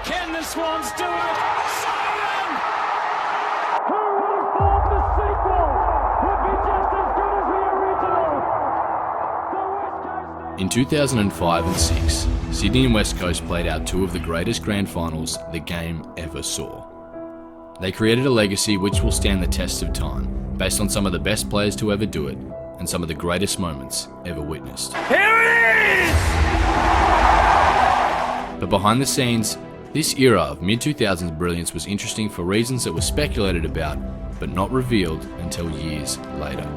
Can the Swans do it? Siren! Who would have thought the sequel would be just as good as the original? The West Coast... In 2005 and 6, Sydney and West Coast played out two of the greatest grand finals the game ever saw. They created a legacy which will stand the test of time, based on some of the best players to ever do it, and some of the greatest moments ever witnessed. Here it is! But behind the scenes, this era of mid-2000s brilliance was interesting for reasons that were speculated about, but not revealed until years later.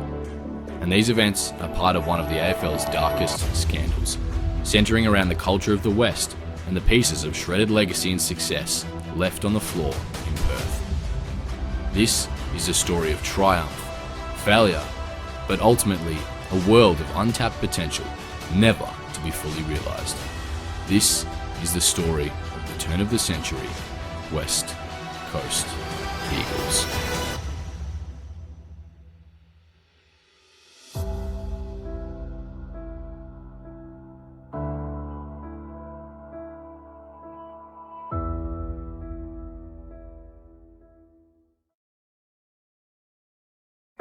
And these events are part of one of the AFL's darkest scandals, centering around the culture of the West and the pieces of shredded legacy and success left on the floor in Perth. This is a story of triumph, failure, but ultimately a world of untapped potential, never to be fully realised. This is the story of the turn of the century West Coast Eagles.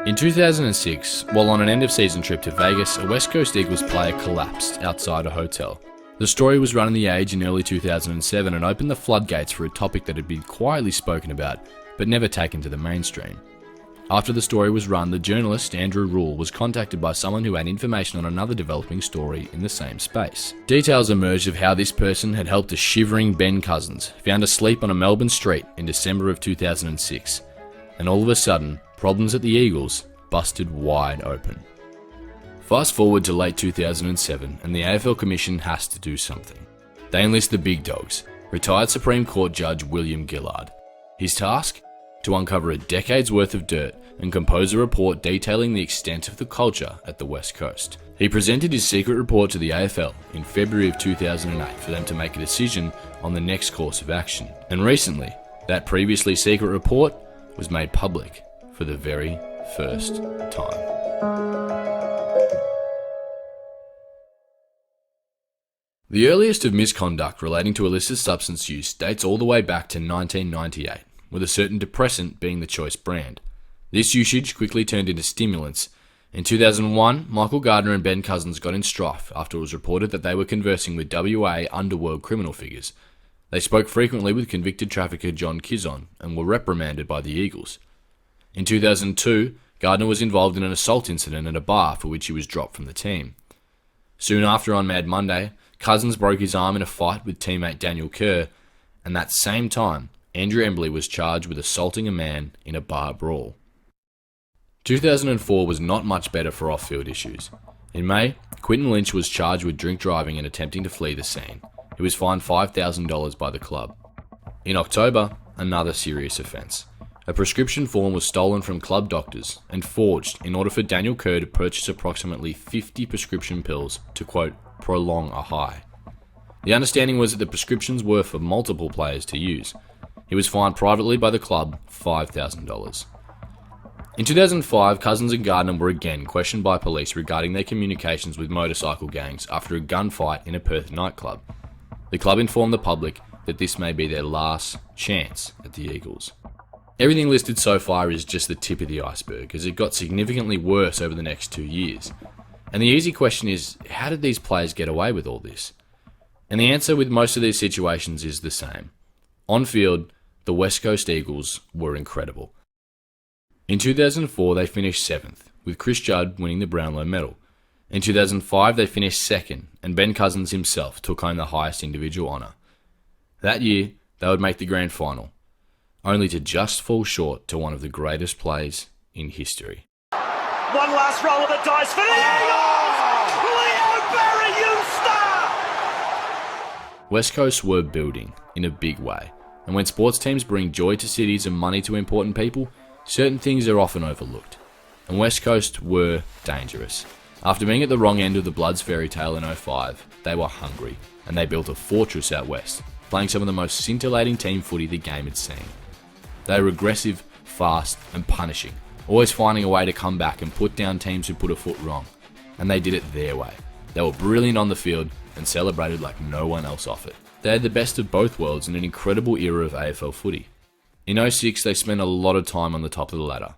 In 2006, while on an end-of-season trip to Vegas, a West Coast Eagles player collapsed outside a hotel. The story was running the Age in early 2007 and opened the floodgates for a topic that had been quietly spoken about, but never taken to the mainstream. After the story was run, the journalist Andrew Rule was contacted by someone who had information on another developing story in the same space. Details emerged of how this person had helped a shivering Ben Cousins, found asleep on a Melbourne street in December of 2006, and all of a sudden, problems at the Eagles busted wide open. Fast forward to late 2007 and the AFL Commission has to do something. They enlist the big dogs, retired Supreme Court Judge William Gillard. His task? To uncover a decade's worth of dirt and compose a report detailing the extent of the culture at the West Coast. He presented his secret report to the AFL in February of 2008 for them to make a decision on the next course of action. And recently, that previously secret report was made public for the very first time. The earliest of misconduct relating to illicit substance use dates all the way back to 1998, with a certain depressant being the choice brand. This usage quickly turned into stimulants. In 2001, Michael Gardner and Ben Cousins got in strife after it was reported that they were conversing with WA underworld criminal figures. They spoke frequently with convicted trafficker John Kizon and were reprimanded by the Eagles. In 2002, Gardner was involved in an assault incident at a bar for which he was dropped from the team. Soon after, on Mad Monday, Cousins broke his arm in a fight with teammate Daniel Kerr, and that same time, Andrew Embley was charged with assaulting a man in a bar brawl. 2004 was not much better for off-field issues. In May, Quinton Lynch was charged with drink driving and attempting to flee the scene. He was fined $5,000 by the club. In October, another serious offence. A prescription form was stolen from club doctors and forged in order for Daniel Kerr to purchase approximately 50 prescription pills to, quote, prolong a high. The understanding was that the prescriptions were for multiple players to use. He was fined privately by the club $5,000. In 2005, Cousins and Gardner were again questioned by police regarding their communications with motorcycle gangs after a gunfight in a Perth nightclub. The club informed the public that this may be their last chance at the Eagles. Everything listed so far is just the tip of the iceberg, as it got significantly worse over the next 2 years. And the easy question is, how did these players get away with all this? And the answer with most of these situations is the same. On field, the West Coast Eagles were incredible. In 2004, they finished 7th, with Chris Judd winning the Brownlow medal. In 2005, they finished 2nd, and Ben Cousins himself took home the highest individual honour. That year, they would make the grand final, only to just fall short to one of the greatest plays in history. One last roll of the dice for the Eagles! Leo Barry-Eustace! West Coast were building in a big way, and when sports teams bring joy to cities and money to important people, certain things are often overlooked. And West Coast were dangerous. After being at the wrong end of the Bloods fairy tale in 2005, they were hungry, and they built a fortress out west, playing some of the most scintillating team footy the game had seen. They were aggressive, fast, and punishing, always finding a way to come back and put down teams who put a foot wrong. And they did it their way. They were brilliant on the field, and celebrated like no one else off it. They had the best of both worlds in an incredible era of AFL footy. In 06, they spent a lot of time on the top of the ladder,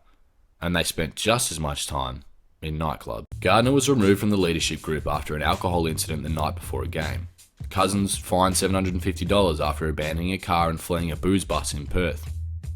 and they spent just as much time in nightclub. Gardner was removed from the leadership group after an alcohol incident the night before a game. Cousins fined $750 after abandoning a car and fleeing a booze bus in Perth.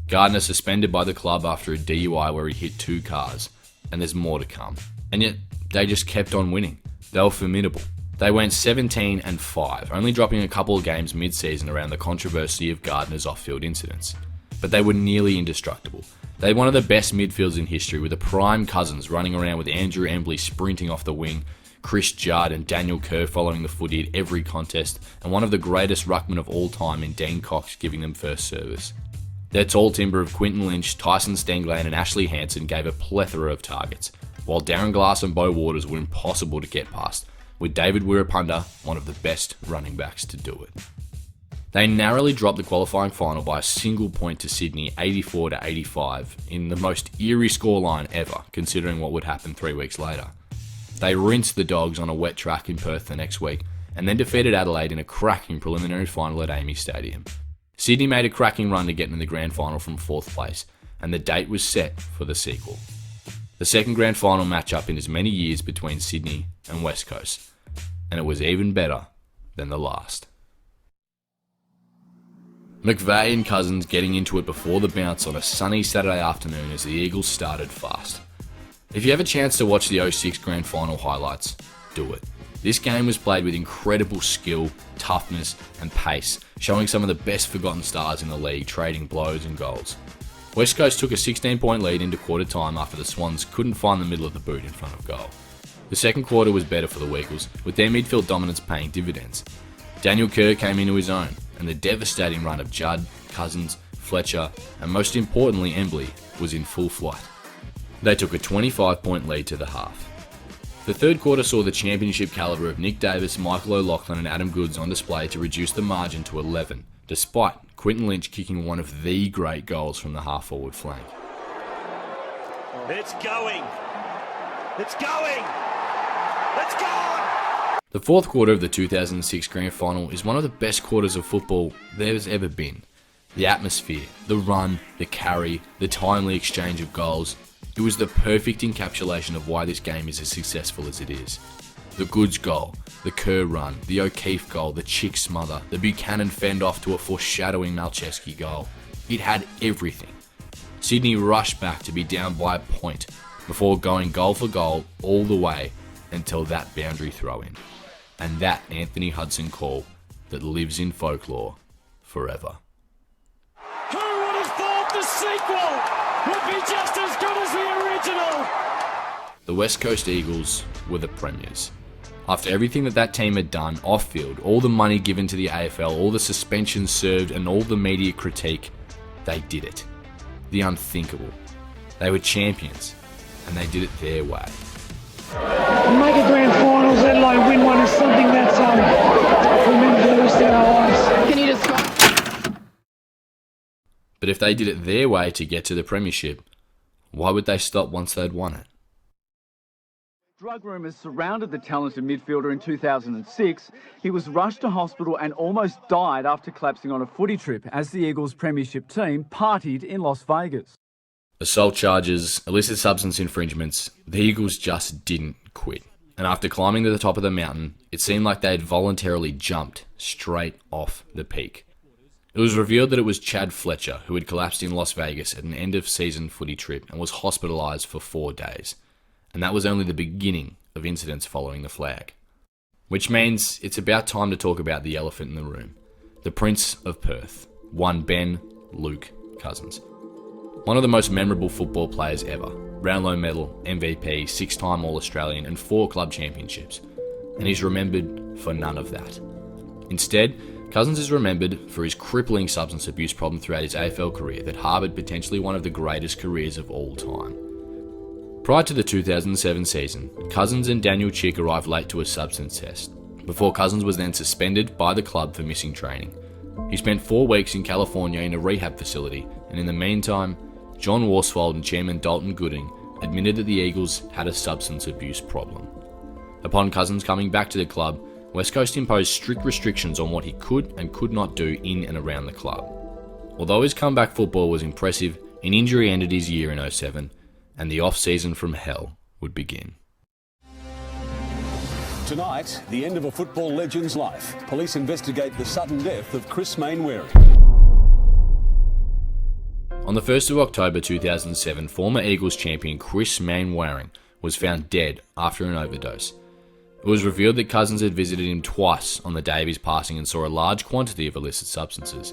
Gardner suspended by the club after a DUI where he hit 2 cars, and there's more to come. And yet, they just kept on winning. They were formidable. They went 17-5, only dropping a couple of games mid-season around the controversy of Gardner's off-field incidents. But they were nearly indestructible. They had one of the best midfields in history, with a prime Cousins running around with Andrew Embley sprinting off the wing, Chris Judd and Daniel Kerr following the footy at every contest, and one of the greatest ruckmen of all time in Dean Cox giving them first service. Their tall timber of Quinton Lynch, Tyson Stengland and Ashley Hansen gave a plethora of targets, while Darren Glass and Beau Waters were impossible to get past, with David Wirapunda one of the best running backs to do it. They narrowly dropped the qualifying final by a single point to Sydney, 84-85, in the most eerie scoreline ever, considering what would happen 3 weeks later. They rinsed the Dogs on a wet track in Perth the next week, and then defeated Adelaide in a cracking preliminary final at Amy Stadium. Sydney made a cracking run to get in the grand final from 4th place, and the date was set for the sequel. The second grand final matchup in as many years between Sydney and West Coast, and it was even better than the last. McVeigh and Cousins getting into it before the bounce on a sunny Saturday afternoon as the Eagles started fast. If you have a chance to watch the 06 grand final highlights, do it. This game was played with incredible skill, toughness and pace, showing some of the best forgotten stars in the league trading blows and goals. West Coast took a 16-point lead into quarter time after the Swans couldn't find the middle of the boot in front of goal. The second quarter was better for the Eagles, with their midfield dominance paying dividends. Daniel Kerr came into his own, and the devastating run of Judd, Cousins, Fletcher, and most importantly Embley was in full flight. They took a 25-point lead to the half. The third quarter saw the championship calibre of Nick Davis, Michael O'Loughlin and Adam Goods on display to reduce the margin to 11, despite Quinton Lynch kicking one of the great goals from the half-forward flank. It's going! It's going! It's gone! The fourth quarter of the 2006 Grand Final is one of the best quarters of football there's ever been. The atmosphere, the run, the carry, the timely exchange of goals. It was the perfect encapsulation of why this game is as successful as it is. The Goods goal, the Kerr run, the O'Keefe goal, the Chick smother, the Buchanan fend off to a foreshadowing Malcheski goal. It had everything. Sydney rushed back to be down by a point before going goal for goal all the way until that boundary throw-in. And that Anthony Hudson call that lives in folklore forever. Who would have thought the sequel would be just as good as the original? The West Coast Eagles were the premiers. After everything that team had done off-field, all the money given to the AFL, all the suspensions served and all the media critique, they did it. The unthinkable. They were champions, and they did it their way. Make a grand finals, let alone win one, is something that's we'll never do the rest of our lives. Can you describe? But if they did it their way to get to the premiership, why would they stop once they'd won it? Drug rumours surrounded the talented midfielder in 2006. He was rushed to hospital and almost died after collapsing on a footy trip as the Eagles' premiership team partied in Las Vegas. Assault charges, illicit substance infringements, the Eagles just didn't quit. And after climbing to the top of the mountain, it seemed like they had voluntarily jumped straight off the peak. It was revealed that it was Chad Fletcher who had collapsed in Las Vegas at an end-of-season footy trip and was hospitalised for 4 days. And that was only the beginning of incidents following the flag. Which means it's about time to talk about the elephant in the room. The Prince of Perth, one Ben Luke Cousins. One of the most memorable football players ever. Brownlow medal, MVP, 6-time All-Australian and 4 club championships. And he's remembered for none of that. Instead, Cousins is remembered for his crippling substance abuse problem throughout his AFL career that harboured potentially one of the greatest careers of all time. Prior to the 2007 season, Cousins and Daniel Chick arrived late to a substance test, before Cousins was then suspended by the club for missing training. He spent 4 weeks in California in a rehab facility, and in the meantime, John Worsfold and Chairman Dalton Gooding admitted that the Eagles had a substance abuse problem. Upon Cousins coming back to the club, West Coast imposed strict restrictions on what he could and could not do in and around the club. Although his comeback football was impressive, an injury ended his year in 07, and the off-season from hell would begin. Tonight, the end of a football legend's life. Police investigate the sudden death of Chris Mainwaring. On the 1st of October 2007, former Eagles champion Chris Mainwaring was found dead after an overdose. It was revealed that Cousins had visited him twice on the day of his passing and saw a large quantity of illicit substances.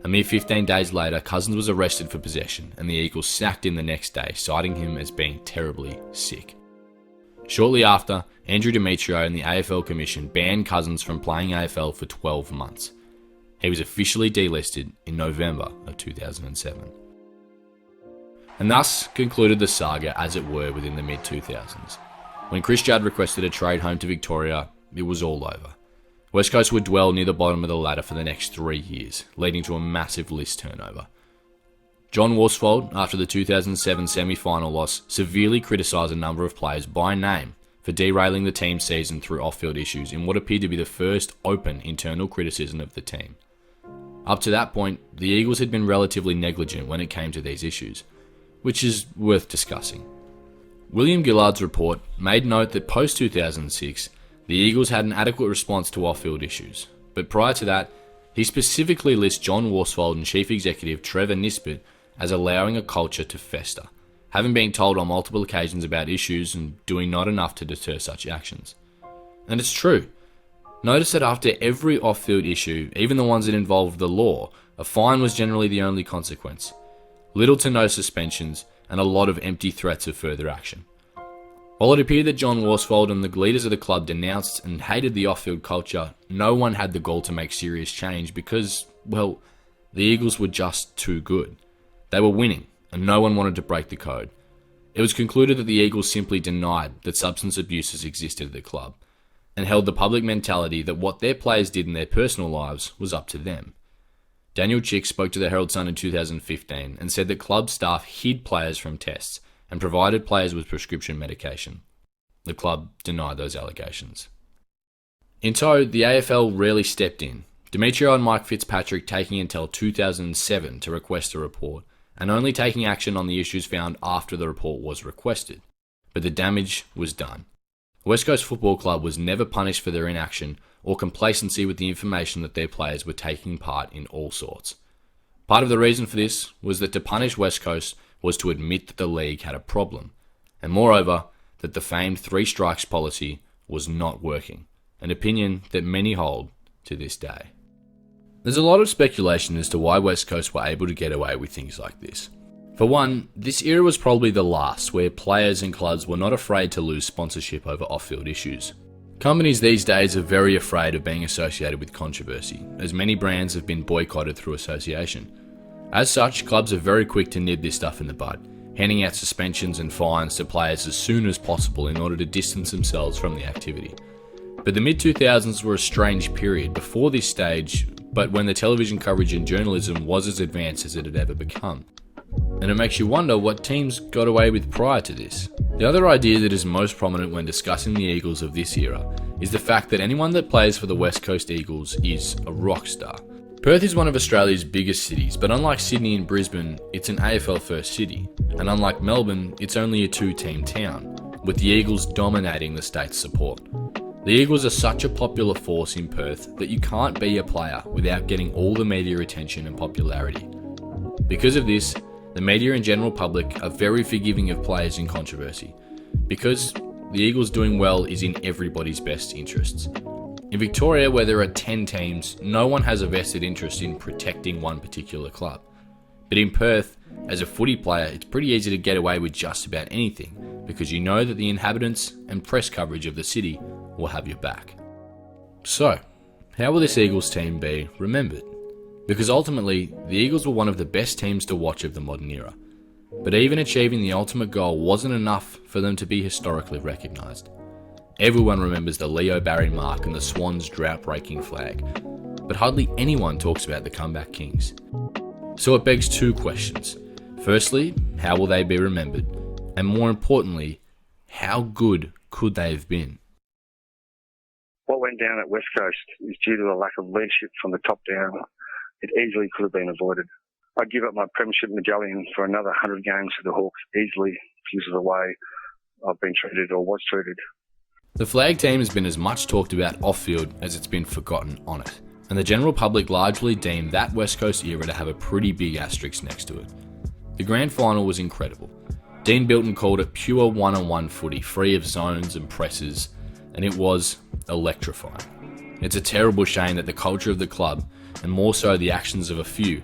A mere 15 days later, Cousins was arrested for possession, and the Eagles sacked him the next day, citing him as being terribly sick. Shortly after, Andrew Demetrio and the AFL Commission banned Cousins from playing AFL for 12 months. He was officially delisted in November of 2007. And thus concluded the saga, as it were, within the mid-2000s. When Chris Judd requested a trade home to Victoria, it was all over. West Coast would dwell near the bottom of the ladder for the next 3 years, leading to a massive list turnover. John Worsfold, after the 2007 semi-final loss, severely criticised a number of players by name for derailing the team's season through off-field issues in what appeared to be the first open internal criticism of the team. Up to that point, the Eagles had been relatively negligent when it came to these issues, which is worth discussing. William Gillard's report made note that post-2006, the Eagles had an adequate response to off-field issues, but prior to that, he specifically lists John Worsfold and Chief Executive Trevor Nisbet as allowing a culture to fester, having been told on multiple occasions about issues and doing not enough to deter such actions. And it's true. Notice that after every off-field issue, even the ones that involved the law, a fine was generally the only consequence. Little to no suspensions, and a lot of empty threats of further action. While it appeared that John Worsfold and the leaders of the club denounced and hated the off-field culture, no one had the gall to make serious change because, well, the Eagles were just too good. They were winning, and no one wanted to break the code. It was concluded that the Eagles simply denied that substance abuses existed at the club, and held the public mentality that what their players did in their personal lives was up to them. Daniel Chick spoke to the Herald Sun in 2015 and said that club staff hid players from tests and provided players with prescription medication. The club denied those allegations. In tow, the AFL rarely stepped in, Demetrio and Mike Fitzpatrick taking until 2007 to request a report, and only taking action on the issues found after the report was requested. But the damage was done. West Coast Football Club was never punished for their inaction or complacency with the information that their players were taking part in all sorts. Part of the reason for this was that to punish West Coast was to admit that the league had a problem, and moreover, that the famed 3 strikes policy was not working, an opinion that many hold to this day. There's a lot of speculation as to why West Coast were able to get away with things like this. For one, this era was probably the last where players and clubs were not afraid to lose sponsorship over off-field issues. Companies these days are very afraid of being associated with controversy, as many brands have been boycotted through association. As such, clubs are very quick to nib this stuff in the bud, handing out suspensions and fines to players as soon as possible in order to distance themselves from the activity. But the mid-2000s were a strange period before this stage, but when the television coverage in journalism was as advanced as it had ever become. And it makes you wonder what teams got away with prior to this. The other idea that is most prominent when discussing the Eagles of this era is the fact that anyone that plays for the West Coast Eagles is a rock star. Perth is one of Australia's biggest cities, but unlike Sydney and Brisbane, it's an AFL first city, and unlike Melbourne, it's only a 2-team town, with the Eagles dominating the state's support. The Eagles are such a popular force in Perth that you can't be a player without getting all the media attention and popularity. Because of this, the media and general public are very forgiving of players in controversy, because the Eagles doing well is in everybody's best interests. In Victoria, where there are 10 teams, no one has a vested interest in protecting one particular club. But in Perth, as a footy player, it's pretty easy to get away with just about anything, because you know that the inhabitants and press coverage of the city will have your back. So, how will this Eagles team be remembered? Because ultimately, the Eagles were one of the best teams to watch of the modern era. But even achieving the ultimate goal wasn't enough for them to be historically recognised. Everyone remembers the Leo Barry mark and the Swans' drought-breaking flag, but hardly anyone talks about the Comeback Kings. So it begs 2 questions. Firstly, how will they be remembered? And more importantly, how good could they have been? What we're went down at West Coast is due to a lack of leadership from the top down. It easily could have been avoided. I'd give up my premiership medallion for another 100 games for the Hawks easily because of the way I've been treated or was treated. The flag team has been as much talked about off-field as it's been forgotten on it, and the general public largely deemed that West Coast era to have a pretty big asterisk next to it. The grand final was incredible. Dean Bilton called it pure one-on-one footy, free of zones and presses, and it was electrifying. It's a terrible shame that the culture of the club, and more so the actions of a few,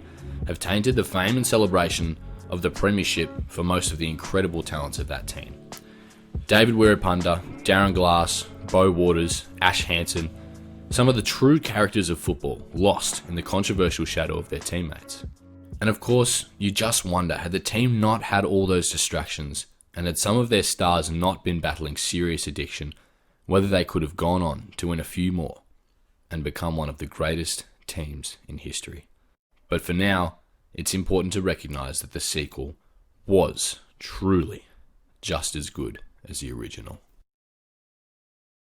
have tainted the fame and celebration of the premiership for most of the incredible talents of that team. David Wirapunda, Darren Glass, Beau Waters, Ash Hanson, some of the true characters of football lost in the controversial shadow of their teammates. And of course, you just wonder, had the team not had all those distractions, and had some of their stars not been battling serious addiction, whether they could have gone on to win a few more and become one of the greatest teams in history. But for now, it's important to recognise that the sequel was truly just as good as the original.